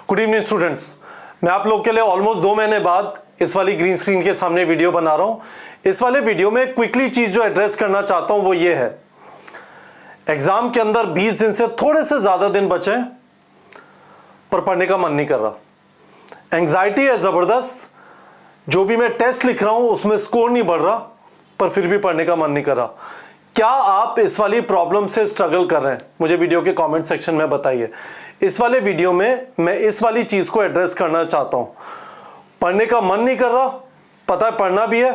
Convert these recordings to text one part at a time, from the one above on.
Good evening students, मैं आप लोग के लिए ऑलमोस्ट 2 महीने बाद इस वाली ग्रीन स्क्रीन के सामने वीडियो बना रहा हूं। इस वाले वीडियो में क्विकली चीज जो एड्रेस करना चाहता हूं वो ये है, एग्जाम के अंदर 20 दिन से थोड़े से ज्यादा दिन बचे हैं पर पढ़ने का मन नहीं कर रहा। एंग्जाइटी है जबरदस्त, जो भी मैं टेस्ट लिख रहा हूं उसमें स्कोर नहीं बढ़ रहा पर फिर भी पढ़ने का मन नहीं कर रहा। क्या आप इस वाली प्रॉब्लम से स्ट्रगल कर रहे हैं? मुझे वीडियो के कमेंट सेक्शन में बताइए। इस वाले वीडियो में मैं इस वाली चीज को एड्रेस करना चाहता हूं। पढ़ने का मन नहीं कर रहा, पता है पढ़ना भी है,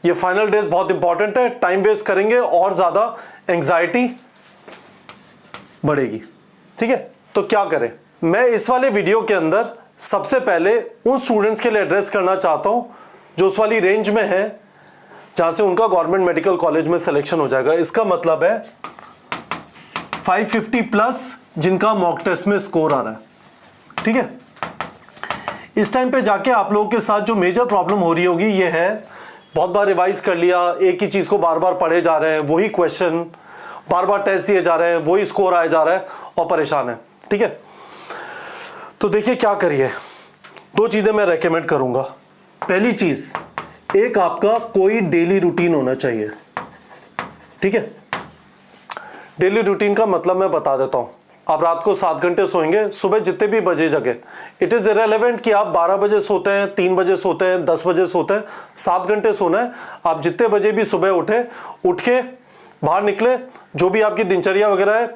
ये फाइनल डेज बहुत इंपॉर्टेंट है, टाइम वेस्ट करेंगे और ज्यादा एंग्जाइटी बढ़ेगी। ठीक है, तो क्या करें? मैं इस वाले वीडियो के अंदर सबसे पहले उन स्टूडेंट्स के लिए एड्रेस करना चाहता हूं जो उस वाली रेंज में है जहां से उनका गवर्नमेंट मेडिकल कॉलेज में सिलेक्शन हो जाएगा। इसका मतलब है 550 प्लस जिनका मॉक टेस्ट में स्कोर आ रहा है। ठीक है, इस टाइम पे जाके आप लोगों के साथ जो मेजर प्रॉब्लम हो रही होगी ये है, बहुत बार रिवाइज कर लिया, एक ही चीज को बार बार पढ़े जा रहे हैं, वही क्वेश्चन बार बार टेस्ट दिए जा रहे हैं, वही स्कोर आया जा रहा है और परेशान है। ठीक है, तो देखिए क्या करिए, 2 चीजें मैं रेकमेंड करूंगा। पहली चीज, एक आपका कोई डेली रूटीन होना चाहिए। ठीक है, डेली रूटीन का मतलब मैं बता देता हूं। आप रात को 7 घंटे सोएंगे, सुबह जितने भी बजे जगे, इट इज इरेलेवेंट कि आप 12 बजे सोते हैं, 3 बजे सोते हैं, 10 बजे सोते हैं, 7 घंटे सोना है। आप जितने बजे भी सुबह उठ के बाहर निकले, जो भी आपकी दिनचर्या वगैरह है,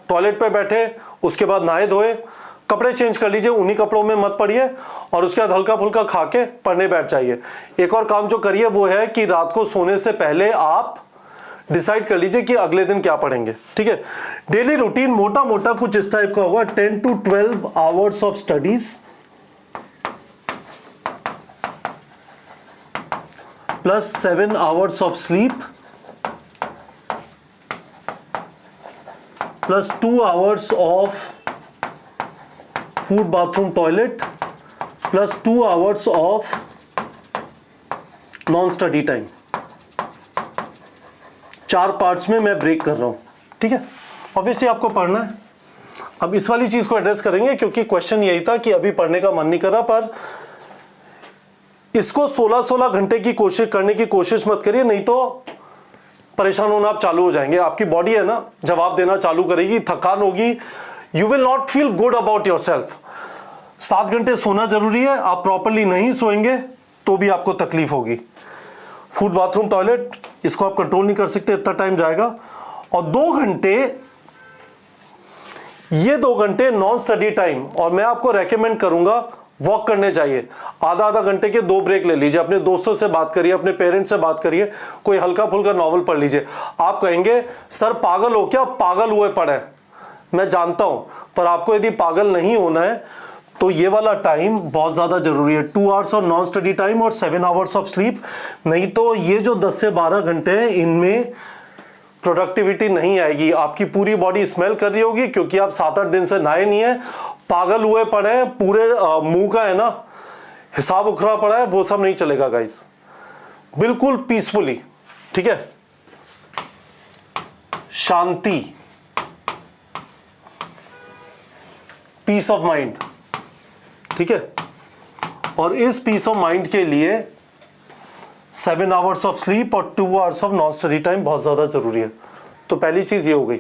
टॉयलेट पे बैठे, उसके बाद नहाए धोए, कपड़े चेंज कर लीजिए, उन्हीं कपड़ों में मत पड़िए और उसके बाद हल्का फुल्का खा के पढ़ने बैठ जाइए। एक और काम जो करिए वो है कि रात को सोने से पहले आप डिसाइड कर लीजिए कि अगले दिन क्या पढ़ेंगे। ठीक है, डेली रूटीन मोटा मोटा कुछ इस टाइप का होगा, 10 to 12 hours of studies plus 7 hours of sleep plus 2 hours of food bathroom toilet plus 2 hours of non study time. 4 parts में मैं ब्रेक कर रहा हूं। ठीक है, ऑब्वियसली आपको पढ़ना है। अब इस वाली चीज को एड्रेस करेंगे क्योंकि क्वेश्चन यही था कि अभी पढ़ने का मन नहीं कर रहा, पर इसको 16-16 घंटे की कोशिश करने की कोशिश मत करिए, नहीं तो परेशान होना आप चालू हो जाएंगे। आपकी बॉडी है ना, जवाब देना चालू करेगी, थकान होगी, you will not feel good about your self. 7 घंटे सोना जरूरी है, आप प्रॉपरली नहीं सोएंगे तो भी आपको तकलीफ होगी। फूड बाथरूम टॉयलेट, इसको आप कंट्रोल नहीं कर सकते, इतना टाइम जाएगा। और 2 घंटे, ये 2 घंटे नॉन स्टडी टाइम, और मैं आपको रेकमेंड करूंगा वॉक करने जाइए। आधा घंटे के 2 ब्रेक ले लीजिए, अपने दोस्तों से बात करिए, अपने पेरेंट्स से बात करिए, कोई हल्का फुल्का नॉवल पढ़ लीजिए। आप कहेंगे सर पागल हो क्या, पागल हुए पड़े। मैं जानता हूं, पर आपको यदि पागल नहीं होना है तो ये वाला टाइम बहुत ज्यादा जरूरी है, 2 hours of non study time और 7 आवर्स ऑफ स्लीप। नहीं तो ये जो 10 से 12 घंटे हैं इनमें प्रोडक्टिविटी नहीं आएगी। आपकी पूरी बॉडी स्मेल कर रही होगी क्योंकि आप 7-8 दिन से नहाए नहीं है, पागल हुए पड़े हैं, पूरे मुंह का है ना हिसाब उखड़ा पड़ा है, वो सब नहीं चलेगा गाइस। बिल्कुल पीसफुली, ठीक है, शांति, पीस ऑफ माइंड। ठीक है, और इस पीस ऑफ माइंड के लिए 7 आवर्स ऑफ स्लीप और 2 hours of non study time बहुत ज्यादा जरूरी है। तो पहली चीज ये हो गई,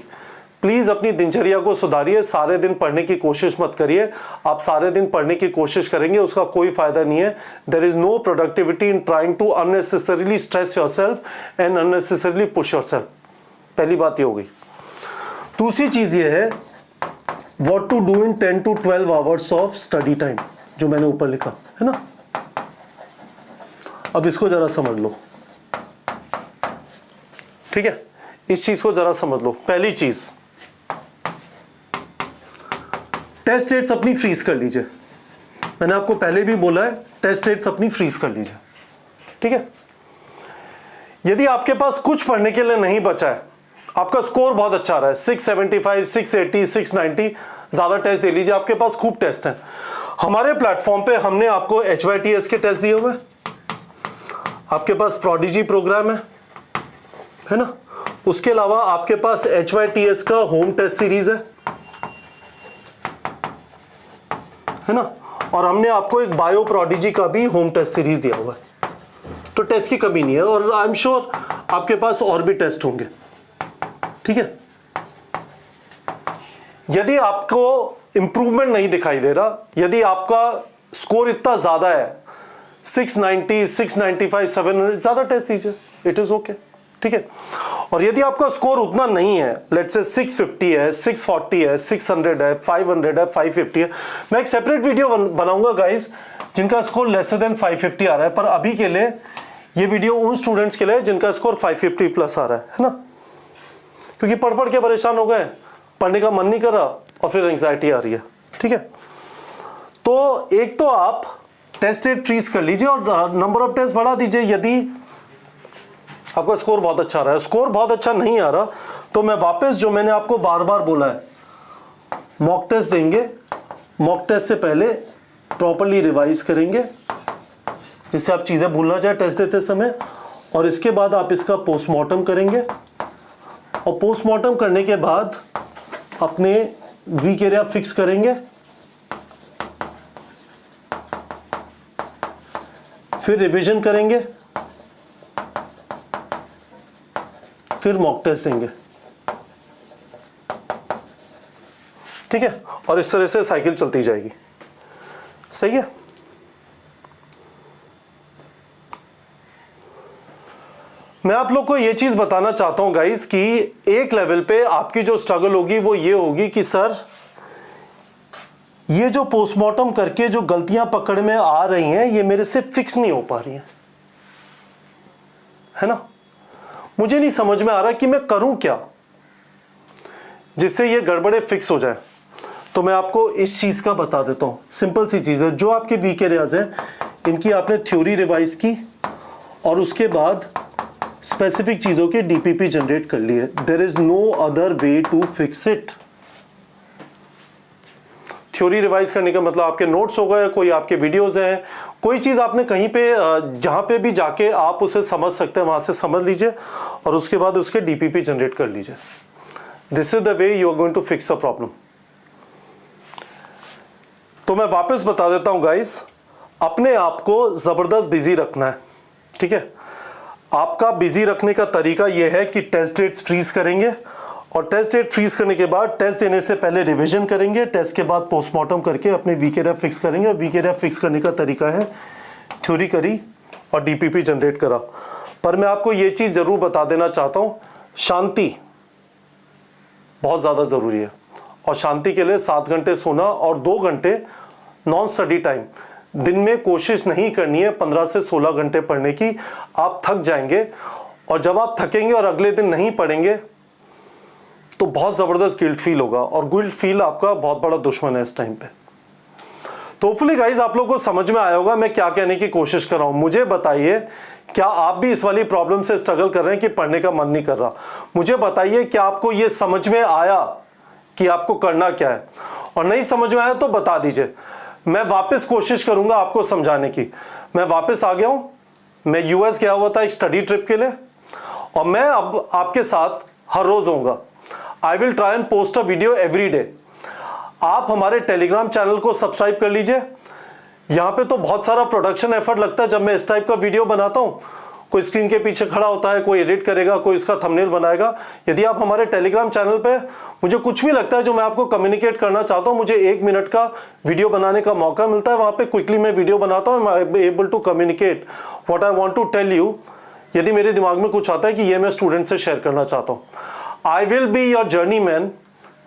प्लीज अपनी दिनचर्या को सुधारिए, सारे दिन पढ़ने की कोशिश मत करिए। आप सारे दिन पढ़ने की कोशिश करेंगे उसका कोई फायदा नहीं है। There is no productivity in trying to unnecessarily stress yourself and unnecessarily push yourself. पहली बात ये हो गई। दूसरी चीज ये है, What to do in 10 to 12 hours of study time, जो मैंने ऊपर लिखा है ना। अब इसको जरा समझ लो। ठीक है, इस चीज को जरा समझ लो। पहली चीज, टेस्ट डेट्स अपनी फ्रीज कर लीजिए। मैंने आपको पहले भी बोला है, टेस्ट डेट्स अपनी फ्रीज कर लीजिए। ठीक है, यदि आपके पास कुछ पढ़ने के लिए नहीं बचा है, आपका स्कोर बहुत अच्छा आ रहा है, 675, 680, 690, ज्यादा टेस्ट दे लीजिए, आपके पास खूब टेस्ट हैं। हमारे प्लेटफॉर्म पे हमने आपको HYTS के टेस्ट दिए हुए, आपके पास प्रोडिजी प्रोग्राम है ना, उसके अलावा आपके पास HYTS का होम टेस्ट सीरीज है है ना। और हमने आपको एक बायो प्रोडिजी का भी होम टेस्ट सीरीज दिया हुआ है, तो टेस्ट की कमी नहीं है। और आई एम श्योर आपके पास और भी टेस्ट होंगे, ठीक है। यदि आपको इंप्रूवमेंट नहीं दिखाई दे रहा, यदि आपका स्कोर इतना ज्यादा है 690, 695, 700, ज्यादा टेस्ट दीजिए, इट इज ओके, ठीक है। और यदि आपका स्कोर उतना नहीं है, लेट्स से 650 है, 640 है, 600 है, 500 है, 550 है, मैं एक सेपरेट वीडियो बनाऊंगा गाइस जिनका स्कोर लेस देन 550 आ रहा है। पर अभी के लिए ये वीडियो उन स्टूडेंट्स के लिए जिनका स्कोर 550 प्लस आ रहा है ना, क्योंकि पढ़ पढ़ के परेशान हो गए, पढ़ने का मन नहीं कर रहा और फिर एंग्जाइटी आ रही है, ठीक है। तो एक तो आप टेस्ट रेट फ्रीज कर लीजिए और नंबर ऑफ टेस्ट बढ़ा दीजिए यदि आपका स्कोर बहुत अच्छा आ रहा है। स्कोर बहुत अच्छा नहीं आ रहा तो मैं वापस जो मैंने आपको बार बार बोला है, मॉक टेस्ट देंगे, मॉक टेस्ट से पहले प्रॉपर्ली रिवाइज करेंगे जिससे आप चीज़ें भूल ना जाए टेस्ट देते समय, और इसके बाद आप इसका पोस्टमार्टम करेंगे। और पोस्टमार्टम करने के बाद अपने वीक एरिया फिक्स करेंगे, फिर रिवीजन करेंगे, फिर मॉक टेस्ट देंगे, ठीक है। और इस तरह से साइकिल चलती जाएगी, सही है। मैं आप लोग को यह चीज बताना चाहता हूं गाइस कि एक लेवल पे आपकी जो स्ट्रगल होगी वो ये होगी कि सर ये जो पोस्टमार्टम करके जो गलतियां पकड़ में आ रही हैं ये मेरे से फिक्स नहीं हो पा रही हैं, है ना। मुझे नहीं समझ में आ रहा कि मैं करूं क्या जिससे ये गड़बड़े फिक्स हो जाए। तो मैं आपको इस चीज का बता देता हूं, सिंपल सी चीज है। जो आपके वीक एरियाज है इनकी आपने थ्योरी रिवाइज की और उसके बाद स्पेसिफिक चीजों के डीपीपी जनरेट कर लिए। There is no other way to fix it. Theory revise करने का मतलब आपके नोट्स हो गए, कोई आपके वीडियोस हैं, कोई चीज आपने कहीं पे जहां पे भी जाके आप उसे समझ सकते हैं वहां से समझ लीजिए और उसके बाद उसके डीपीपी जनरेट कर लीजिए। This is the way you are going to fix a problem. तो मैं वापस बता देता हूं गाइस, अपने आप को जबरदस्त बिजी रखना है, ठीक है। आपका बिजी रखने का तरीका यह है कि टेस्ट डेट्स फ्रीज करेंगे और टेस्ट डेट फ्रीज करने के बाद टेस्ट देने से पहले रिवीजन करेंगे, टेस्ट के बाद पोस्टमार्टम करके अपने वीक एरिया फिक्स करेंगे। और वीक एरिया फिक्स करने का तरीका है थ्योरी करी और डीपीपी जनरेट करा। पर मैं आपको यह चीज जरूर बता देना चाहता हूं, शांति बहुत ज्यादा जरूरी है और शांति के लिए 7 घंटे सोना और 2 घंटे नॉन स्टडी टाइम दिन में कोशिश नहीं करनी है 15 से 16 घंटे पढ़ने की। आप थक जाएंगे और जब आप थकेंगे और अगले दिन नहीं पढ़ेंगे तो बहुत जबरदस्त गिल्ट फील होगा और गिल्ट फील आपका बहुत बड़ा दुश्मन है इस टाइम पे। तो होपफुली गाइस आप लोगों को समझ में आया होगा मैं क्या कहने की कोशिश कर रहा हूं। मुझे बताइए क्या आप भी इस वाली प्रॉब्लम से स्ट्रगल कर रहे हैं कि पढ़ने का मन नहीं कर रहा। मुझे बताइए क्या आपको यह समझ में आया कि आपको करना क्या है, और नहीं समझ में आया तो बता दीजिए, मैं वापस कोशिश करूंगा आपको समझाने की। मैं वापस आ गया हूं, मैं यूएस गया हुआ था एक स्टडी ट्रिप के लिए और मैं अब आपके साथ हर रोज होऊंगा। I will try and post a video every day. आप हमारे टेलीग्राम चैनल को सब्सक्राइब कर लीजिए। यहां पे तो बहुत सारा प्रोडक्शन एफर्ट लगता है जब मैं इस टाइप का वीडियो बनाता हूं। कोई स्क्रीन के पीछे खड़ा होता है, कोई एडिट करेगा, कोई इसका थंबनेल बनाएगा। यदि आप हमारे टेलीग्राम चैनल पे मुझे कुछ भी लगता है जो मैं आपको कम्युनिकेट करना चाहता हूं, मुझे 1 मिनट का वीडियो बनाने का मौका मिलता है, वहां पे क्विकली मैं वीडियो बनाता हूं, I am able to communicate what I want to tell you. यदि मेरे दिमाग में कुछ आता है कि ये मैं स्टूडेंट से शेयर करना चाहता हूं। I will be your journey man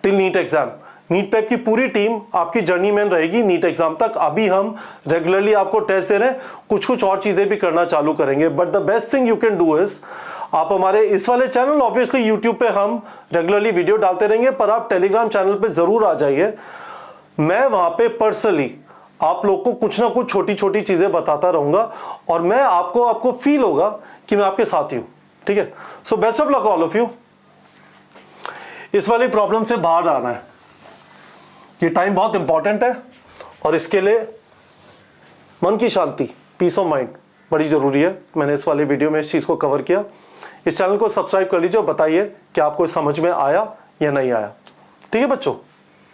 till NEET exam. NEET पेप की पूरी टीम आपकी जर्नी मैन रहेगी नीट एग्जाम तक। अभी हम रेगुलरली आपको टेस्ट दे रहे हैं, कुछ और चीजें भी करना चालू करेंगे। But the best thing you can do is आप हमारे इस वाले चैनल, ऑब्वियसली यूट्यूब पे हम रेगुलरली वीडियो डालते रहेंगे, पर आप टेलीग्राम चैनल पे जरूर आ जाइए। मैं वहां पे पर्सनली आप लोग को कुछ ना कुछ छोटी छोटी चीजें बताता रहूंगा और मैं आपको फील होगा कि मैं आपके साथ ही हूं, ठीक है। So best of luck all of you. इस वाली प्रॉब्लम से बाहर आना है, ये टाइम बहुत इंपॉर्टेंट है और इसके लिए मन की शांति, पीस ऑफ माइंड बड़ी जरूरी है। मैंने इस वाले वीडियो में इस चीज को कवर किया। इस चैनल को सब्सक्राइब कर लीजिए और बताइए कि आपको समझ में आया या नहीं आया, ठीक है बच्चों।